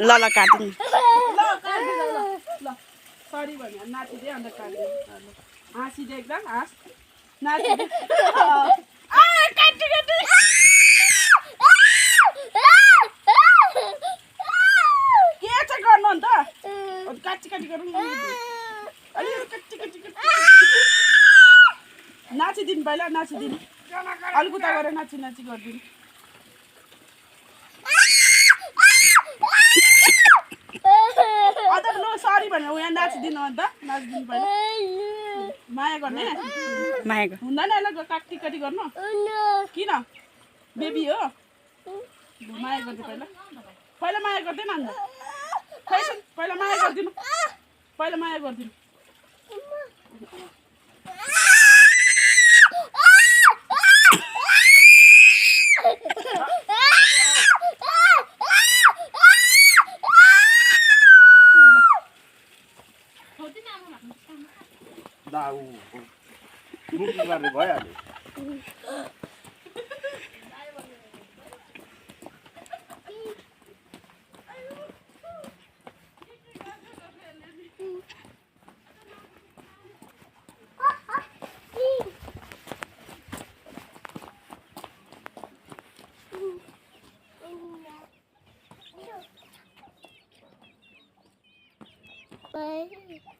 ल ल काटिदिनु ल सरी भन्यो नाचिदे अन्त काटिदे हाँसिदे एकदम हाँस नाचिदे के चाहिँ गर्नु अन्त काटी काटी गरौँ नाचिदिनु पहिला नाचिदिनु अलिक उता गरेर नाची नाची गरिदिनु अन्त लु सरी भनेर यहाँ नाचिदिनु अन्त नाचिदिनु पहिला माया गर्ने माया हुँदैन यसलाई काटी काटी गर्नु किन बेबी हो माया गरिदिनु पहिला पहिला माया गर्दैन अन्त पहिला माया गरिदिनु पहिला माया गरिदिनु भइहाल्यो Bye.